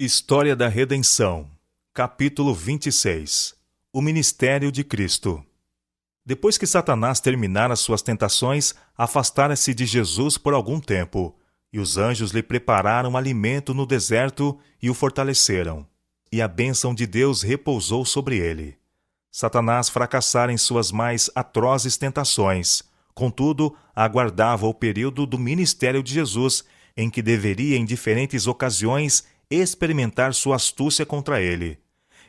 História da Redenção, capítulo 26. O Ministério de Cristo. Depois que Satanás terminara suas tentações, afastara-se de Jesus por algum tempo, e os anjos lhe prepararam alimento no deserto e o fortaleceram. E a bênção de Deus repousou sobre ele. Satanás fracassara em suas mais atrozes tentações, contudo, aguardava o período do ministério de Jesus, em que deveria, em diferentes ocasiões, experimentar sua astúcia contra ele.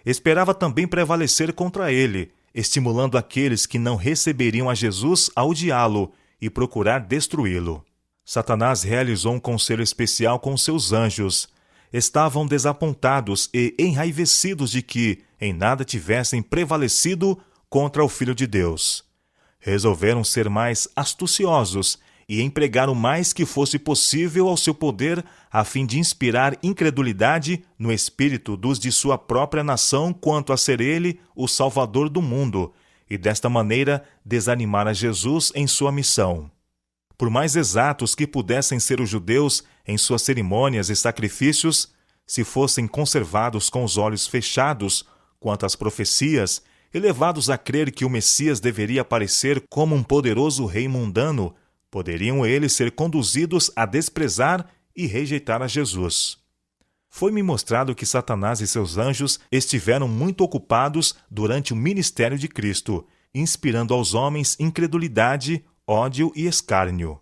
Esperava também prevalecer contra ele, estimulando aqueles que não receberiam a Jesus a odiá-lo e procurar destruí-lo. Satanás realizou um conselho especial com seus anjos. Estavam desapontados e enraivecidos de que em nada tivessem prevalecido contra o Filho de Deus. Resolveram ser mais astuciosos e empregar o mais que fosse possível ao seu poder a fim de inspirar incredulidade no espírito dos de sua própria nação quanto a ser ele o Salvador do mundo, e desta maneira desanimar a Jesus em sua missão. Por mais exatos que pudessem ser os judeus em suas cerimônias e sacrifícios, se fossem conservados com os olhos fechados quanto às profecias, e levados a crer que o Messias deveria aparecer como um poderoso rei mundano, poderiam eles ser conduzidos a desprezar e rejeitar a Jesus. Foi-me mostrado que Satanás e seus anjos estiveram muito ocupados durante o ministério de Cristo, inspirando aos homens incredulidade, ódio e escárnio.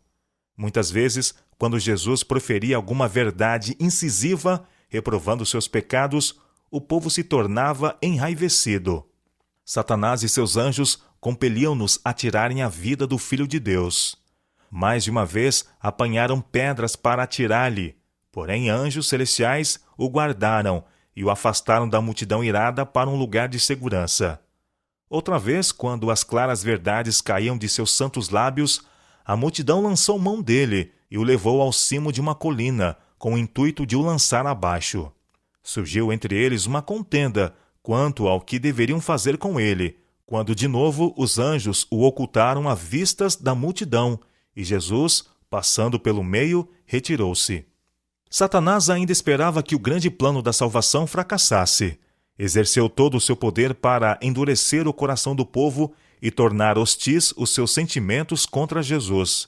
Muitas vezes, quando Jesus proferia alguma verdade incisiva, reprovando seus pecados, o povo se tornava enraivecido. Satanás e seus anjos compeliam-nos a tirarem a vida do Filho de Deus. Mais de uma vez apanharam pedras para atirar-lhe, porém anjos celestiais o guardaram e o afastaram da multidão irada para um lugar de segurança. Outra vez, quando as claras verdades caíam de seus santos lábios, a multidão lançou mão dele e o levou ao cimo de uma colina, com o intuito de o lançar abaixo. Surgiu entre eles uma contenda quanto ao que deveriam fazer com ele, quando de novo os anjos o ocultaram à vistas da multidão, e Jesus, passando pelo meio, retirou-se. Satanás ainda esperava que o grande plano da salvação fracassasse. Exerceu todo o seu poder para endurecer o coração do povo e tornar hostis os seus sentimentos contra Jesus.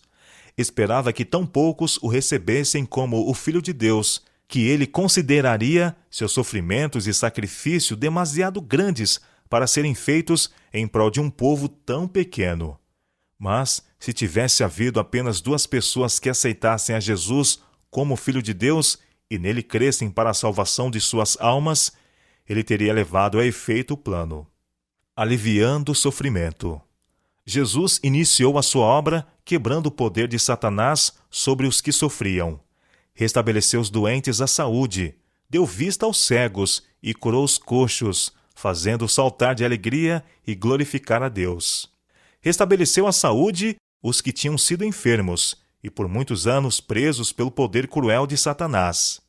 Esperava que tão poucos o recebessem como o Filho de Deus, que ele consideraria seus sofrimentos e sacrifício demasiado grandes para serem feitos em prol de um povo tão pequeno. Mas, se tivesse havido apenas 2 pessoas que aceitassem a Jesus como Filho de Deus e nele crescem para a salvação de suas almas, ele teria levado a efeito o plano. Aliviando o sofrimento. Jesus iniciou a sua obra quebrando o poder de Satanás sobre os que sofriam. Restabeleceu os doentes à saúde, deu vista aos cegos e curou os coxos, fazendo saltar de alegria e glorificar a Deus. Restabeleceu a saúde os que tinham sido enfermos e por muitos anos presos pelo poder cruel de Satanás.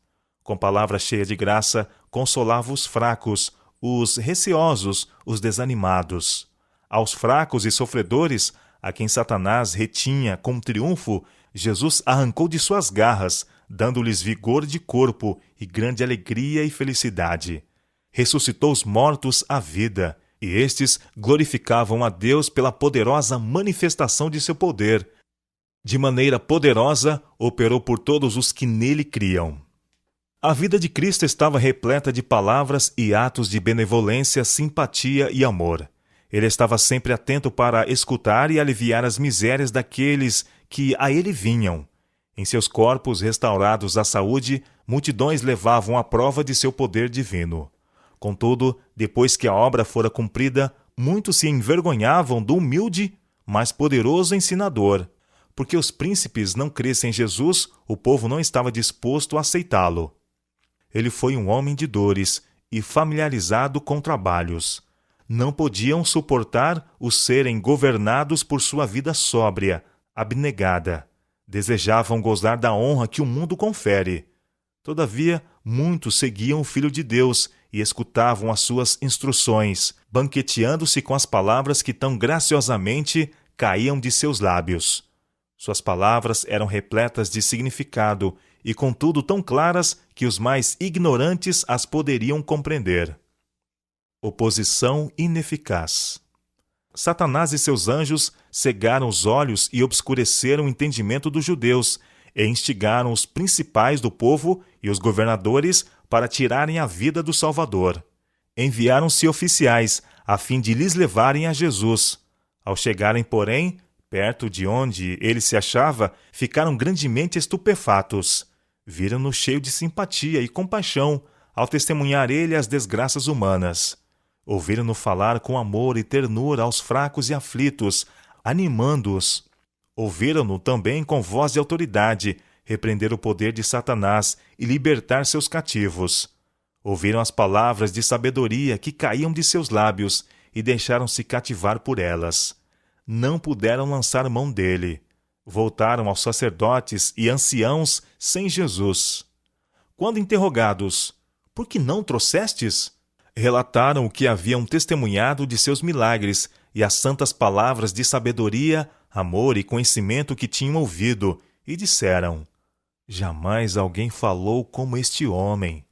Com palavras cheias de graça, consolava os fracos, os receosos, os desanimados. Aos fracos e sofredores, a quem Satanás retinha com triunfo, Jesus arrancou de suas garras, dando-lhes vigor de corpo e grande alegria e felicidade. Ressuscitou os mortos à vida, e estes glorificavam a Deus pela poderosa manifestação de seu poder. De maneira poderosa, operou por todos os que nele criam. A vida de Cristo estava repleta de palavras e atos de benevolência, simpatia e amor. Ele estava sempre atento para escutar e aliviar as misérias daqueles que a ele vinham. Em seus corpos restaurados à saúde, multidões levavam a prova de seu poder divino. Contudo, depois que a obra fora cumprida, muitos se envergonhavam do humilde, mas poderoso ensinador. Porque os príncipes não crescem em Jesus, o povo não estava disposto a aceitá-lo. Ele foi um homem de dores e familiarizado com trabalhos. Não podiam suportar o serem governados por sua vida sóbria, abnegada. Desejavam gozar da honra que o mundo confere. Todavia, muitos seguiam o Filho de Deus e escutavam as suas instruções, banqueteando-se com as palavras que tão graciosamente caíam de seus lábios. Suas palavras eram repletas de significado e contudo tão claras que os mais ignorantes as poderiam compreender. Oposição ineficaz. Satanás e seus anjos cegaram os olhos e obscureceram o entendimento dos judeus, e instigaram os principais do povo e os governadores para tirarem a vida do Salvador. Enviaram-se oficiais, a fim de lhes levarem a Jesus. Ao chegarem, porém, perto de onde ele se achava, ficaram grandemente estupefatos. Viram-no cheio de simpatia e compaixão, ao testemunhar ele as desgraças humanas. Ouviram-no falar com amor e ternura aos fracos e aflitos, animando-os. Ouviram-no também com voz de autoridade, repreender o poder de Satanás e libertar seus cativos. Ouviram as palavras de sabedoria que caíam de seus lábios e deixaram-se cativar por elas. Não puderam lançar mão dele. Voltaram aos sacerdotes e anciãos sem Jesus. Quando interrogados, por que não trouxestes? Relataram o que haviam testemunhado de seus milagres e as santas palavras de sabedoria, amor e conhecimento que tinham ouvido, e disseram: jamais alguém falou como este homem.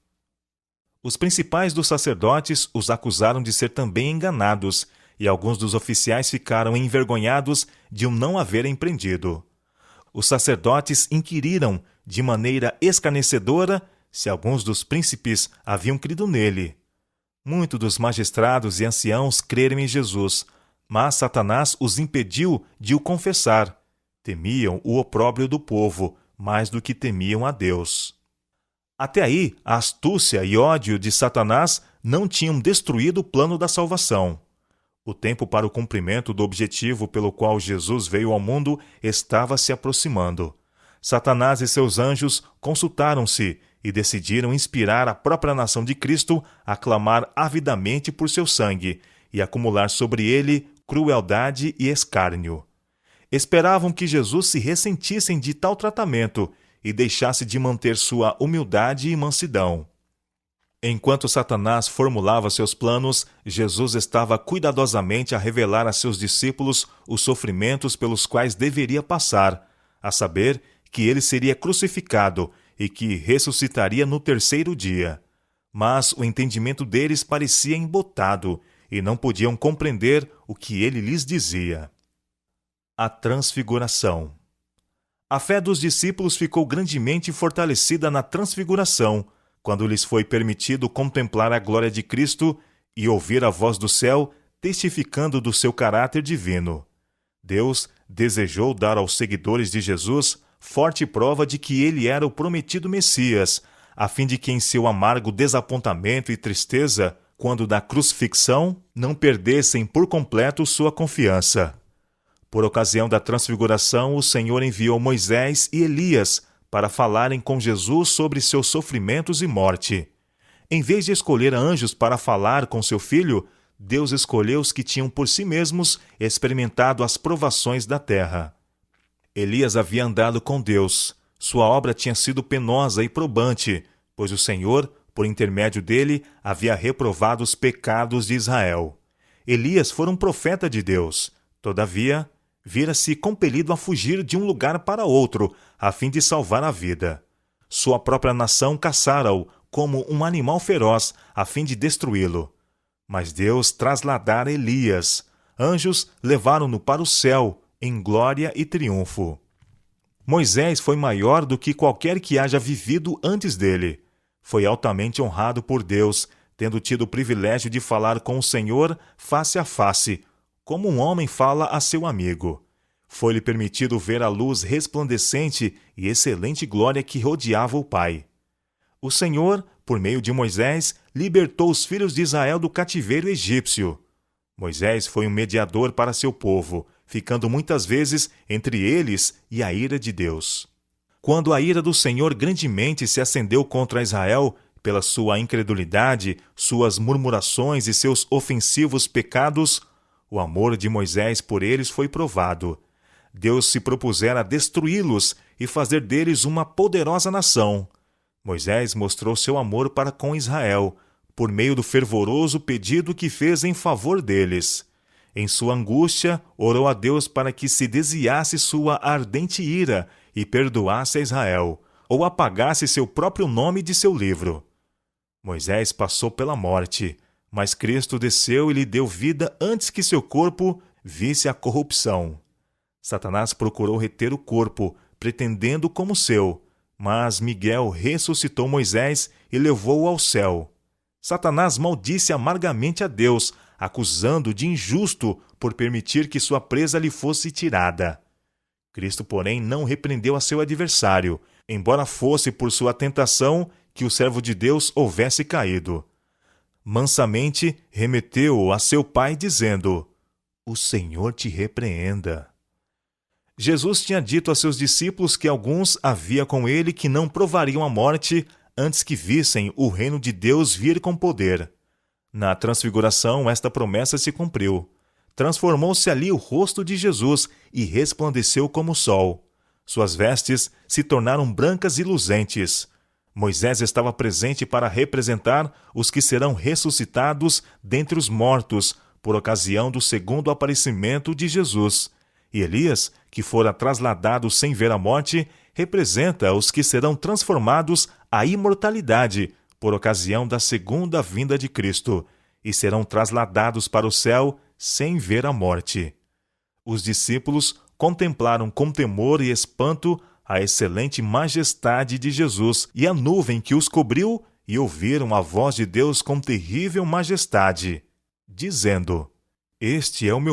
Os principais dos sacerdotes os acusaram de ser também enganados, e alguns dos oficiais ficaram envergonhados de o não haverem prendido. Os sacerdotes inquiriram, de maneira escarnecedora, se alguns dos príncipes haviam crido nele. Muitos dos magistrados e anciãos creram em Jesus, mas Satanás os impediu de o confessar. Temiam o opróbrio do povo, mais do que temiam a Deus. Até aí, a astúcia e ódio de Satanás não tinham destruído o plano da salvação. O tempo para o cumprimento do objetivo pelo qual Jesus veio ao mundo estava se aproximando. Satanás e seus anjos consultaram-se e decidiram inspirar a própria nação de Cristo a clamar avidamente por seu sangue e acumular sobre ele crueldade e escárnio. Esperavam que Jesus se ressentisse de tal tratamento e deixasse de manter sua humildade e mansidão. Enquanto Satanás formulava seus planos, Jesus estava cuidadosamente a revelar a seus discípulos os sofrimentos pelos quais deveria passar, a saber, que ele seria crucificado e que ressuscitaria no terceiro dia. Mas o entendimento deles parecia embotado e não podiam compreender o que ele lhes dizia. A transfiguração. A fé dos discípulos ficou grandemente fortalecida na transfiguração, quando lhes foi permitido contemplar a glória de Cristo e ouvir a voz do céu testificando do seu caráter divino. Deus desejou dar aos seguidores de Jesus forte prova de que ele era o prometido Messias, a fim de que em seu amargo desapontamento e tristeza, quando da crucifixão, não perdessem por completo sua confiança. Por ocasião da transfiguração, o Senhor enviou Moisés e Elias para falarem com Jesus sobre seus sofrimentos e morte. Em vez de escolher anjos para falar com seu filho, Deus escolheu os que tinham por si mesmos experimentado as provações da terra. Elias havia andado com Deus. Sua obra tinha sido penosa e probante, pois o Senhor, por intermédio dele, havia reprovado os pecados de Israel. Elias fora um profeta de Deus. Todavia, vira-se compelido a fugir de um lugar para outro, a fim de salvar a vida. Sua própria nação caçara-o como um animal feroz, a fim de destruí-lo. Mas Deus trasladara Elias. Anjos levaram-no para o céu, em glória e triunfo. Moisés foi maior do que qualquer que haja vivido antes dele. Foi altamente honrado por Deus, tendo tido o privilégio de falar com o Senhor face a face, como um homem fala a seu amigo. Foi-lhe permitido ver a luz resplandecente e excelente glória que rodeava o Pai. O Senhor, por meio de Moisés, libertou os filhos de Israel do cativeiro egípcio. Moisés foi um mediador para seu povo, ficando muitas vezes entre eles e a ira de Deus. Quando a ira do Senhor grandemente se acendeu contra Israel, pela sua incredulidade, suas murmurações e seus ofensivos pecados, o amor de Moisés por eles foi provado. Deus se propusera destruí-los e fazer deles uma poderosa nação. Moisés mostrou seu amor para com Israel, por meio do fervoroso pedido que fez em favor deles. Em sua angústia, orou a Deus para que se desviasse sua ardente ira e perdoasse a Israel, ou apagasse seu próprio nome de seu livro. Moisés passou pela morte, mas Cristo desceu e lhe deu vida antes que seu corpo visse a corrupção. Satanás procurou reter o corpo, pretendendo como seu, mas Miguel ressuscitou Moisés e levou-o ao céu. Satanás maldisse amargamente a Deus, acusando-o de injusto por permitir que sua presa lhe fosse tirada. Cristo, porém, não repreendeu a seu adversário, embora fosse por sua tentação que o servo de Deus houvesse caído. Mansamente remeteu-o a seu pai, dizendo: "O Senhor te repreenda." Jesus tinha dito a seus discípulos que alguns havia com ele que não provariam a morte antes que vissem o reino de Deus vir com poder. Na transfiguração, esta promessa se cumpriu. Transformou-se ali o rosto de Jesus e resplandeceu como o sol. Suas vestes se tornaram brancas e luzentes. Moisés estava presente para representar os que serão ressuscitados dentre os mortos por ocasião do segundo aparecimento de Jesus. E Elias, que fora trasladado sem ver a morte, representa os que serão transformados à imortalidade por ocasião da segunda vinda de Cristo e serão trasladados para o céu sem ver a morte. Os discípulos contemplaram com temor e espanto a excelente majestade de Jesus e a nuvem que os cobriu e ouviram a voz de Deus com terrível majestade, dizendo: "Este é o meu